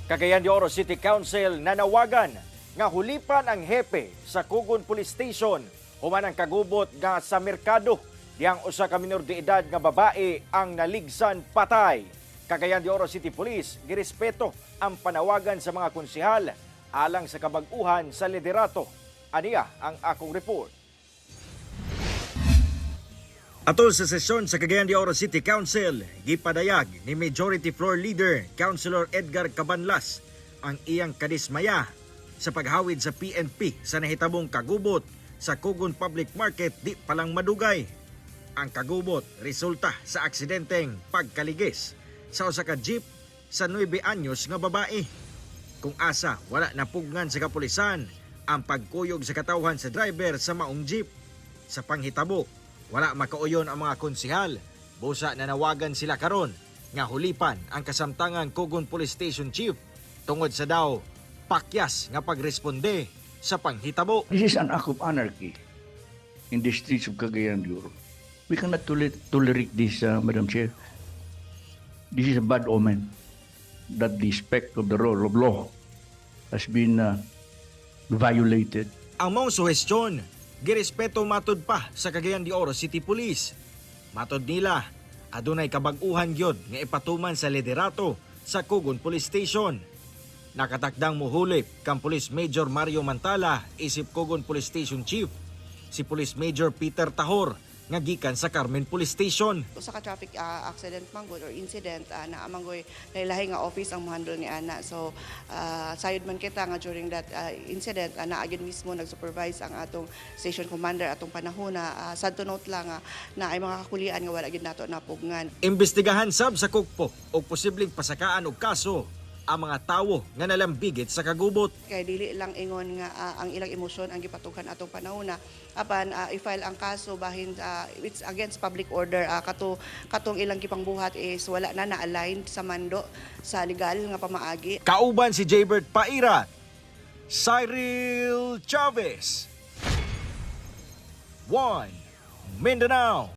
Cagayan de Oro City Council nanawagan nga hulipan ang hepe sa Cugon Police Station human ang kagubot nga sa merkado diyang usa ka minor de edad nga babae ang naligsan patay. Cagayan de Oro City Police girespeto ang panawagan sa mga konsehal alang sa kabag-uhan sa liderato. Aniya ang akong report. Atol sa sesyon sa Cagayan de Oro City Council, gipadayag ni Majority Floor Leader Councilor Edgar Cabanlas ang iyang kadismaya sa paghawid sa PNP sa nahitabong kagubot sa Cugon Public Market di palang madugay. Ang kagubot resulta sa aksidenteng pagkaligis sa usa ka jeep sa 9 anyos nga babae. Kung asa wala napugngan sa kapulisan ang pagkuyog sa katawhan sa driver sa maong jeep. Sa panghitabo, wala makauyon ang mga konsehal. Busa nanawagan sila karon nga hulipan ang kasamtangan Cugon Police Station Chief tungod sa daw pakyas nga pagresponde sa panghitabo. This is an act of anarchy in the streets of Cagayan de Oro. We cannot tolerate this, Madam Chair. This is a bad omen that the respect of the rule of law has been violated. Ang mong suhestyon, girespeto matod pa sa Cagayan de Oro City Police. Matod nila, adunay kabag-uhan gyud nga ipatuman sa liderato sa Cugon Police Station. Nakatakdang muhulip kang Police Major Mario Mantala isip Cugon Police Station Chief, si Police Major Peter Tahor nga gikan sa Carmen Police Station. Usa ka traffic accident manggod or incident na amanggoy lahi nga office ang mohandle ni ana. So sayod man kita nga during that incident na agad mismo nag-supervise ang atong station commander atong panahon na sad to note lang na ay mga kakulian nga wala gid nato napugngan. Imbestigahan sab sa Kukpo og posibleng pasakaan og kaso ang mga tawo nga nalambigit sa kagubot. Kay dili lang ingon nga ang ilang emosyon ang gipatughan atong panahon apan i-file ang kaso bahin it's against public order katong ilang gipangbuhat is wala na na-align sa mando sa legal nga pamaagi. Kauban si Jaybert Paira, Cyril Chavez, One Mindanao.